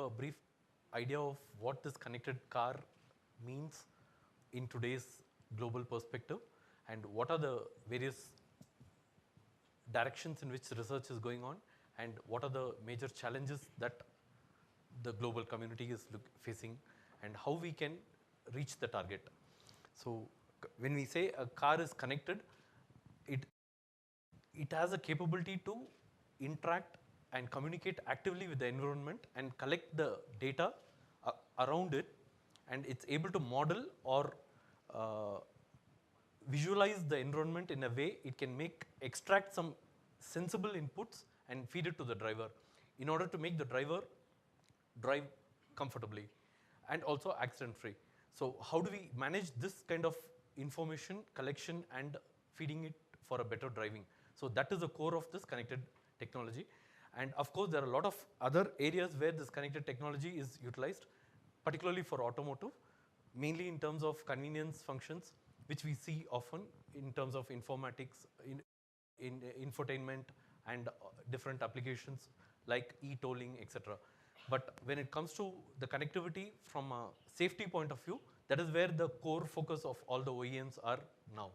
a brief idea of what this connected car means in today's global perspective and what are the various directions in which research is going on and what are the major challenges that the global community is facing and how we can reach the target. So when we say a car is connected, it has a capability to interact and communicate actively with the environment and collect the data around it, and it's able to model or visualize the environment in a way it can extract some sensible inputs and feed it to the driver in order to make the driver drive comfortably and also accident free. So how do we manage this kind of information collection and feeding it for a better driving? So that is the core of this connected technology. And of course, there are a lot of other areas where this connected technology is utilized, particularly for automotive, mainly in terms of convenience functions, which we see often in terms of informatics, in infotainment and different applications like e-tolling, etc. But when it comes to the connectivity from a safety point of view, that is where the core focus of all the OEMs are now.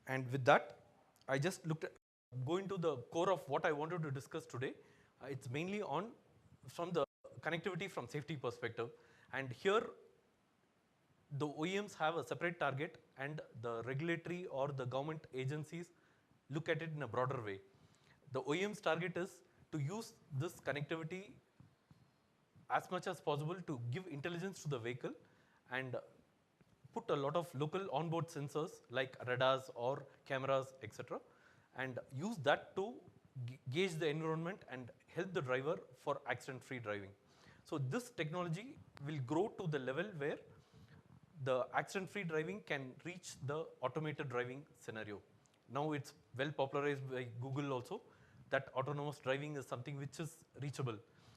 And with that, I just go into the core of what I wanted to discuss today. It's mainly from the connectivity from safety perspective. And here, the OEMs have a separate target and the regulatory or the government agencies look at it in a broader way. The OEM's target is to use this connectivity as much as possible to give intelligence to the vehicle and put a lot of local onboard sensors like radars or cameras, etc., and use that to gauge the environment and help the driver for accident-free driving. So this technology will grow to the level where the accident-free driving can reach the automated driving scenario. Now it's well popularized by Google also that autonomous driving is something which is reachable.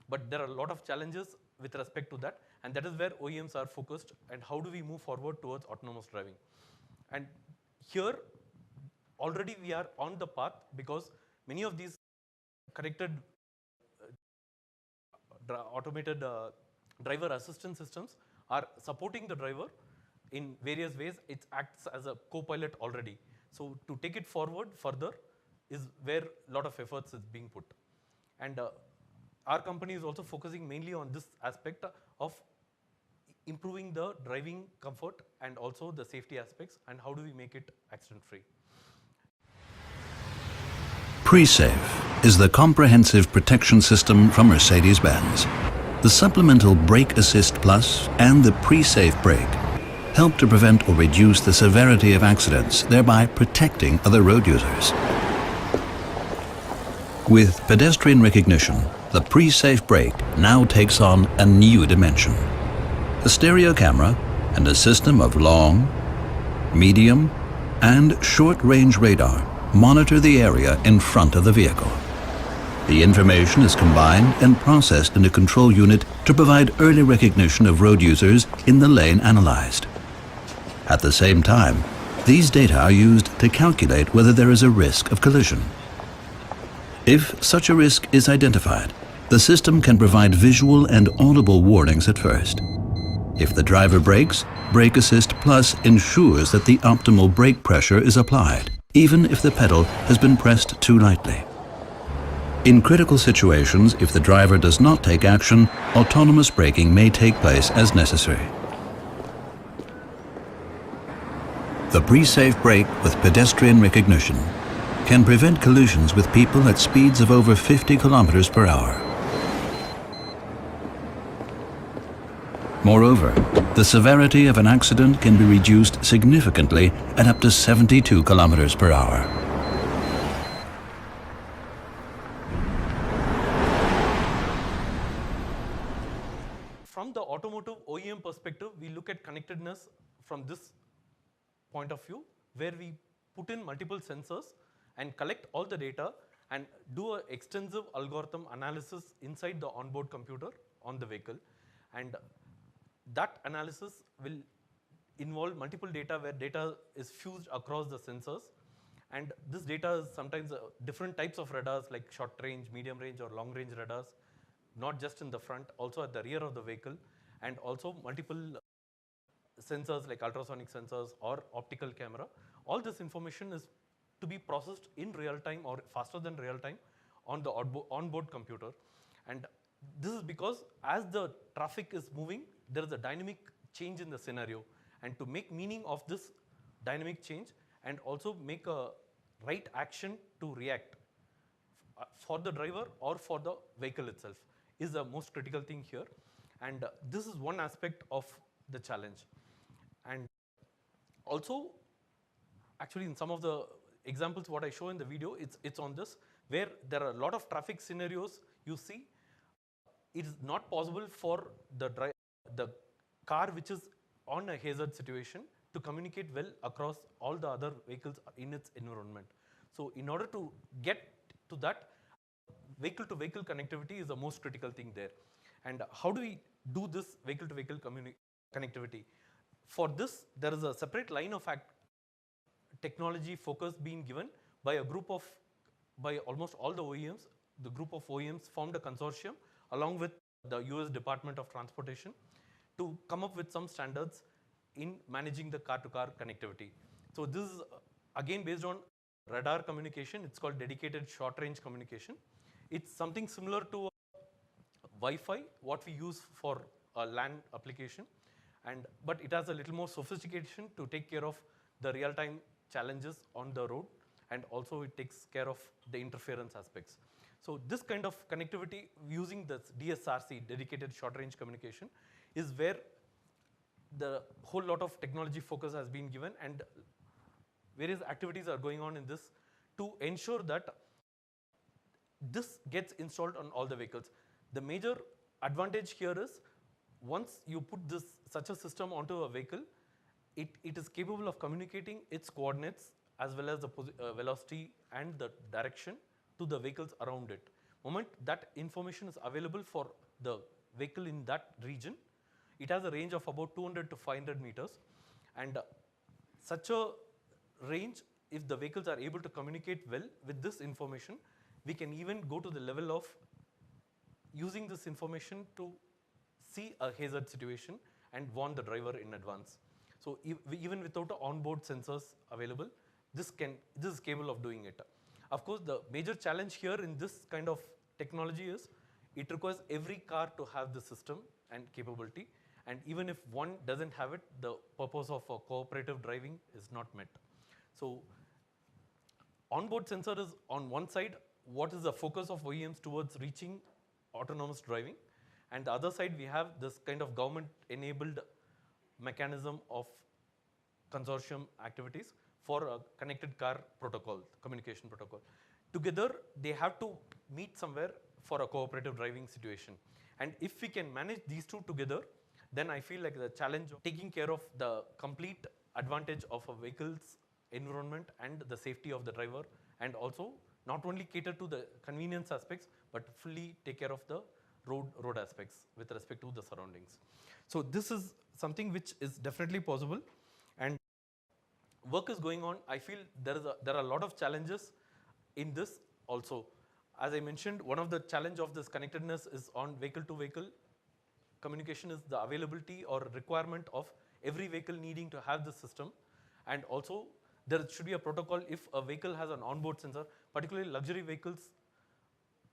But there are a lot of challenges with respect to that, and that is where OEMs are focused and how do we move forward towards autonomous driving. And here, already we are on the path because many of these connected automated driver assistance systems are supporting the driver in various ways. It acts as a co-pilot already. So to take it forward further is where a lot of efforts is being put. And our company is also focusing mainly on this aspect of improving the driving comfort and also the safety aspects and how do we make it accident-free. PreSafe is the comprehensive protection system from Mercedes-Benz. The supplemental Brake Assist Plus and the PreSafe brake help to prevent or reduce the severity of accidents, thereby protecting other road users. With pedestrian recognition, the PreSafe brake now takes on a new dimension. A stereo camera and a system of long, medium, and short-range radar monitor the area in front of the vehicle. The information is combined and processed in a control unit to provide early recognition of road users in the lane analyzed. At the same time, these data are used to calculate whether there is a risk of collision. If such a risk is identified, the system can provide visual and audible warnings at first. If the driver brakes, Brake Assist Plus ensures that the optimal brake pressure is applied, even if the pedal has been pressed too lightly. In critical situations, if the driver does not take action, autonomous braking may take place as necessary. The PreSafe brake with pedestrian recognition can prevent collisions with people at speeds of over 50 kilometers per hour. Moreover, the severity of an accident can be reduced significantly at up to 72 kilometers per hour. From the automotive OEM perspective, we look at connectedness from this point of view, where we put in multiple sensors and collect all the data and do an extensive algorithm analysis inside the onboard computer on the vehicle. And that analysis will involve multiple data where data is fused across the sensors. And this data is sometimes different types of radars like short range, medium range, or long range radars, not just in the front, also at the rear of the vehicle, and also multiple sensors like ultrasonic sensors or optical camera. All this information is to be processed in real time or faster than real time on the onboard computer. And this is because as the traffic is moving, there is a dynamic change in the scenario. And to make meaning of this dynamic change and also make a right action to react for the driver or for the vehicle itself is the most critical thing here. And this is one aspect of the challenge. And also, actually in some of the examples what I show in the video, it's on this, where there are a lot of traffic scenarios you see. It is not possible for the car which is on a hazard situation to communicate well across all the other vehicles in its environment. So in order to get to that, vehicle-to-vehicle connectivity is the most critical thing there. And how do we do this vehicle-to-vehicle connectivity? For this, there is a separate line of technology focus being given by almost all the OEMs. The group of OEMs formed a consortium along with the US Department of Transportation to come up with some standards in managing the car-to-car connectivity. So this is again based on radar communication. It's called dedicated short-range communication. It's something similar to Wi-Fi, what we use for a LAN application, but it has a little more sophistication to take care of the real-time challenges on the road, and also it takes care of the interference aspects. So this kind of connectivity using the DSRC, dedicated short-range communication, is where the whole lot of technology focus has been given, and various activities are going on in this to ensure that this gets installed on all the vehicles. The major advantage here is once you put such a system onto a vehicle, it is capable of communicating its coordinates as well as the velocity and the direction to the vehicles around it. Moment that information is available for the vehicle in that region, it has a range of about 200 to 500 meters. And such a range, if the vehicles are able to communicate well with this information, we can even go to the level of using this information to see a hazard situation and warn the driver in advance. So even without onboard sensors available, this is capable of doing it. Of course, the major challenge here in this kind of technology is it requires every car to have the system and capability. And even if one doesn't have it, the purpose of cooperative driving is not met. So onboard sensor is on one side, what is the focus of OEMs towards reaching autonomous driving, and the other side we have this kind of government-enabled mechanism of consortium activities for a connected car protocol, communication protocol. Together, they have to meet somewhere for a cooperative driving situation. And if we can manage these two together, then I feel like the challenge of taking care of the complete advantage of a vehicle's environment and the safety of the driver, and also not only cater to the convenience aspects, but fully take care of the road aspects with respect to the surroundings. So this is something which is definitely possible, and work is going on. I feel there are a lot of challenges in this also. As I mentioned, one of the challenge of this connectedness is on vehicle-to-vehicle communication is the availability or requirement of every vehicle needing to have this system, and also there should be a protocol if a vehicle has an onboard sensor. Particularly luxury vehicles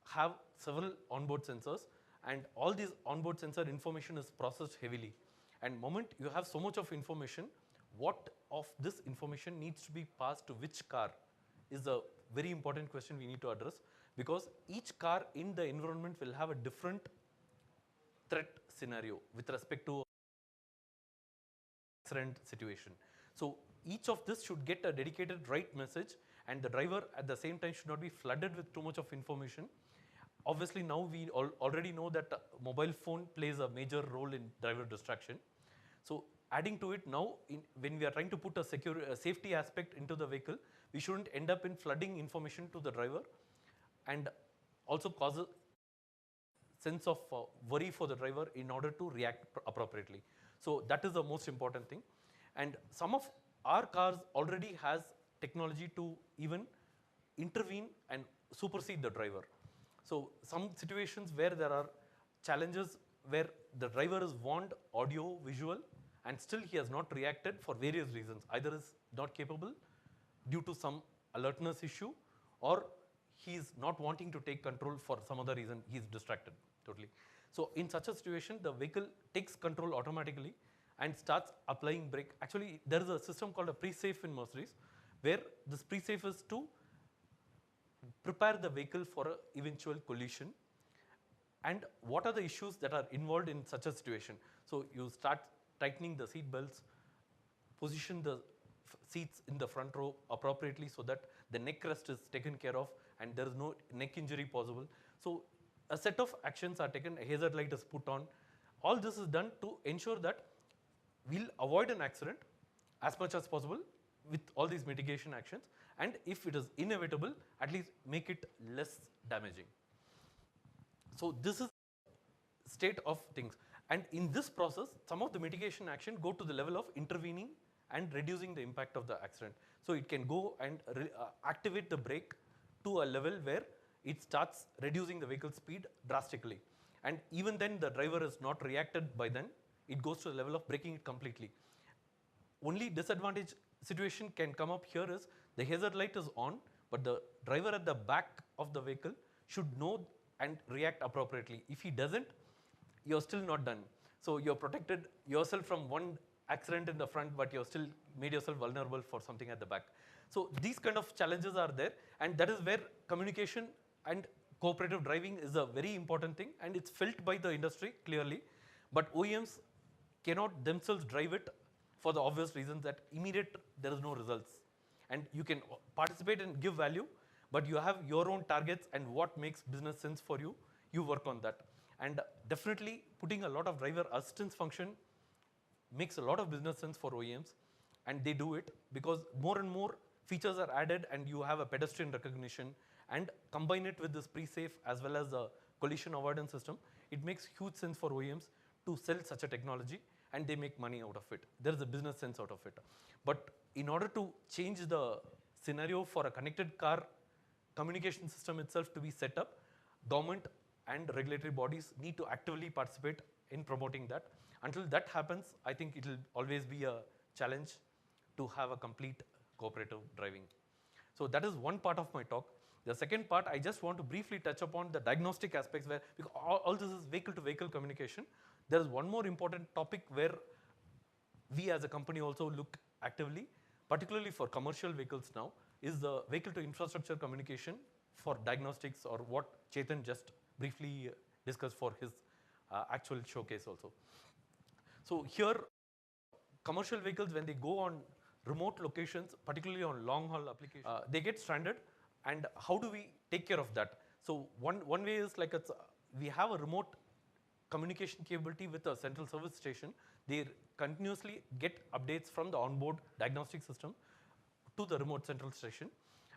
have several onboard sensors, and all these onboard sensor information is processed heavily. And moment you have so much of information, what of this information needs to be passed to which car is a very important question we need to address, because each car in the environment will have a different threat scenario with respect to accident situation. So each of this should get a dedicated right message, and the driver at the same time should not be flooded with too much of information. Obviously now we already know that mobile phone plays a major role in driver distraction. So adding to it now, when we are trying to put a safety aspect into the vehicle, we shouldn't end up in flooding information to the driver and also cause a sense of worry for the driver in order to react appropriately. So that is the most important thing. And some of our cars already has technology to even intervene and supersede the driver. So some situations where there are challenges where the driver is warned audio, visual, and still he has not reacted for various reasons. Either is not capable due to some alertness issue, or he is not wanting to take control for some other reason, he is distracted totally. So in such a situation, the vehicle takes control automatically and starts applying brake. Actually, there is a system called a pre-safe in Mercedes, where this pre-safe is to prepare the vehicle for an eventual collision. And what are the issues that are involved in such a situation? So you start tightening the seat belts, position the seats in the front row appropriately so that the neck rest is taken care of and there is no neck injury possible. So a set of actions are taken, a hazard light is put on. All this is done to ensure that we'll avoid an accident as much as possible with all these mitigation actions, and if it is inevitable, at least make it less damaging. So this is state of things. And in this process, some of the mitigation action go to the level of intervening and reducing the impact of the accident. So it can go and activate the brake to a level where it starts reducing the vehicle speed drastically. And even then the driver is not reacted by then, it goes to the level of braking it completely. Only disadvantage situation can come up here is the hazard light is on, but the driver at the back of the vehicle should know and react appropriately. If he doesn't, you're still not done. So you're protected yourself from one accident in the front, but you're still made yourself vulnerable for something at the back. So these kind of challenges are there, and that is where communication and cooperative driving is a very important thing, and it's felt by the industry clearly. But OEMs cannot themselves drive it for the obvious reasons that immediate there is no results. And you can participate and give value, but you have your own targets and what makes business sense for you, you work on that. And definitely putting a lot of driver assistance function makes a lot of business sense for OEMs, and they do it because more and more features are added and you have a pedestrian recognition, and combine it with this pre-safe as well as the collision avoidance system, it makes huge sense for OEMs to sell such a technology, and they make money out of it. There is a business sense out of it. But in order to change the scenario for a connected car communication system itself to be set up, government and regulatory bodies need to actively participate in promoting that. Until that happens, I think it will always be a challenge to have a complete cooperative driving. So that is one part of my talk. The second part, I just want to briefly touch upon the diagnostic aspects where, because all this is vehicle to vehicle communication. There is one more important topic where we as a company also look actively, particularly for commercial vehicles now, is the vehicle to infrastructure communication for diagnostics, or what Chetan just briefly discussed for his actual showcase also. So here, commercial vehicles, when they go on remote locations, particularly on long haul applications, they get stranded, and how do we take care of that? So one way is like we have a remote communication capability with a central service station. They continuously get updates from the onboard diagnostic system to the remote central station,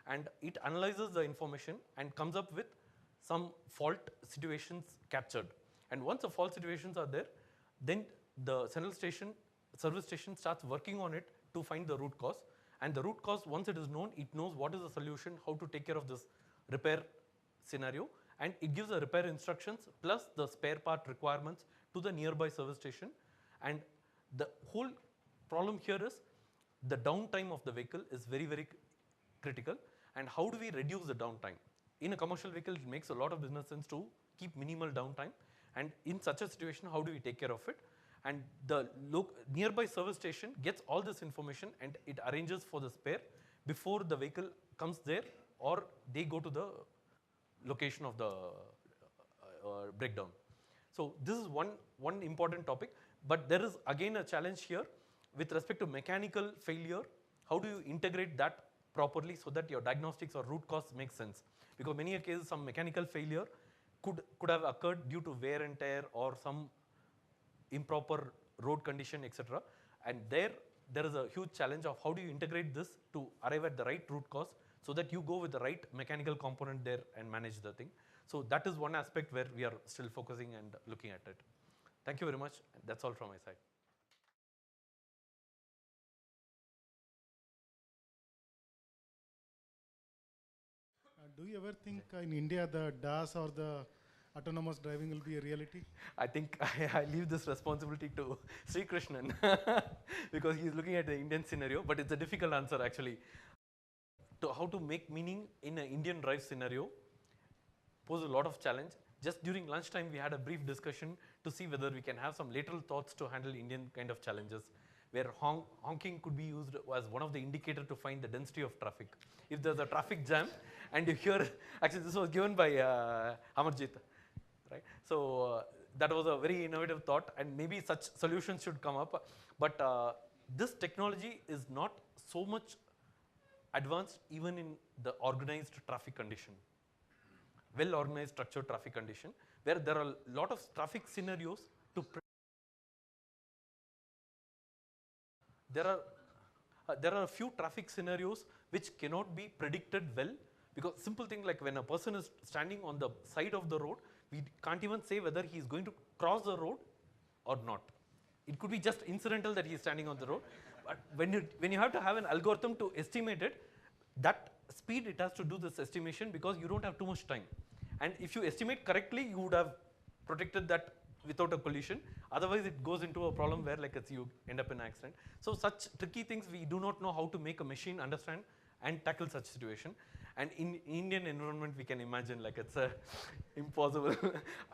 and it analyzes the information and comes up with some fault situations captured. And once the fault situations are there, then the central station, service station starts working on it to find the root cause. And the root cause, once it is known, it knows what is the solution, how to take care of this repair scenario, and it gives the repair instructions plus the spare part requirements to the nearby service station. And the whole problem here is the downtime of the vehicle is very, very critical. And how do we reduce the downtime? In a commercial vehicle, it makes a lot of business sense to keep minimal downtime. And in such a situation, how do we take care of it? And the nearby service station gets all this information and it arranges for the spare before the vehicle comes there, or they go to the location of the breakdown. So this is one important topic, but there is again a challenge here with respect to mechanical failure. How do you integrate that properly so that your diagnostics or root cause makes sense? Because many cases, some mechanical failure could have occurred due to wear and tear or some improper road condition, etc. And there is a huge challenge of how do you integrate this to arrive at the right root cause so that you go with the right mechanical component there and manage the thing. So that is one aspect where we are still focusing and looking at it. Thank you very much. That's all from my side. Do you ever think in India the DAS or the autonomous driving will be a reality? I think I leave this responsibility to Sri Krishnan because he is looking at the Indian scenario, but it's a difficult answer actually. To how to make meaning in an Indian drive scenario pose a lot of challenge. Just during lunchtime, we had a brief discussion to see whether we can have some lateral thoughts to handle Indian kind of challenges, where honking could be used as one of the indicator to find the density of traffic. If there's a traffic jam, and you hear, actually this was given by Amarjit, right? So that was a very innovative thought, and maybe such solutions should come up. But this technology is not so much advanced even in the organized traffic condition, well organized structured traffic condition, where there are a lot of traffic scenarios to there are a few traffic scenarios which cannot be predicted well, because simple thing like when a person is standing on the side of the road, we can't even say whether he is going to cross the road or not. It could be just incidental that he is standing on the road, but when you have to have an algorithm to estimate it, that speed it has to do this estimation because you don't have too much time. And if you estimate correctly, you would have protected that without a collision. Otherwise, it goes into a problem where like you end up in an accident. So such tricky things we do not know how to make a machine understand and tackle such situation. And in Indian environment, we can imagine like it's impossible.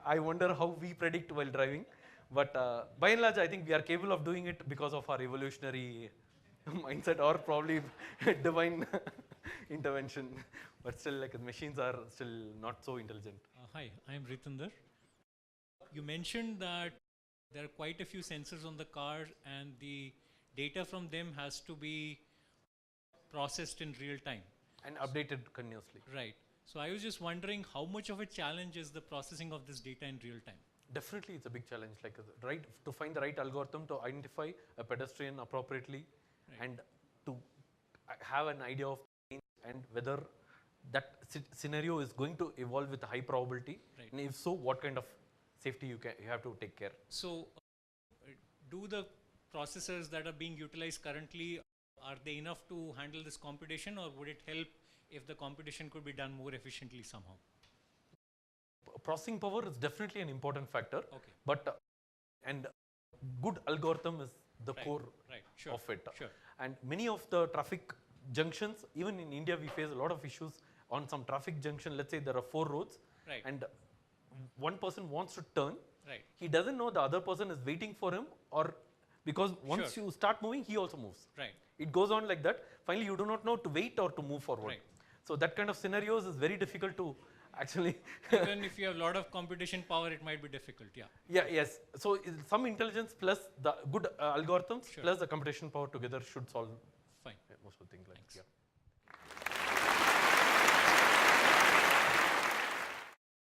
I wonder how we predict while driving. But by and large, I think we are capable of doing it because of our evolutionary mindset or probably divine intervention. But still, like machines are still not so intelligent. Hi, I am Ritinder. You mentioned that there are quite a few sensors on the car and the data from them has to be processed in real time. And updated continuously. Right. So I was just wondering how much of a challenge is the processing of this data in real time? Definitely, it's a big challenge. Like right to find the right algorithm to identify a pedestrian appropriately, Right. and to have an idea of and whether that scenario is going to evolve with a high probability, Right. and if so, what kind of safety you have to take care. So do the processors that are being utilized currently, are they enough to handle this computation, or would it help if the computation could be done more efficiently somehow? Processing power is definitely an important factor, Okay. but and good algorithm is the Right. core Right. Sure. of it. Sure. And many of the traffic junctions, even in India, we face a lot of issues on some traffic junction. Let's say there are 4 roads, Right. and one person wants to turn. Right. He doesn't know the other person is waiting for him, or because once Sure. you start moving, he also moves. Right. It goes on like that. Finally, you do not know to wait or to move forward. Right. So that kind of scenarios is very difficult to actually. Even if you have a lot of computation power, it might be difficult. Yeah. Yeah. Yes. So some intelligence plus the good algorithms Sure. plus the computation power together should solve Fine. most of the things like Thanks. yeah.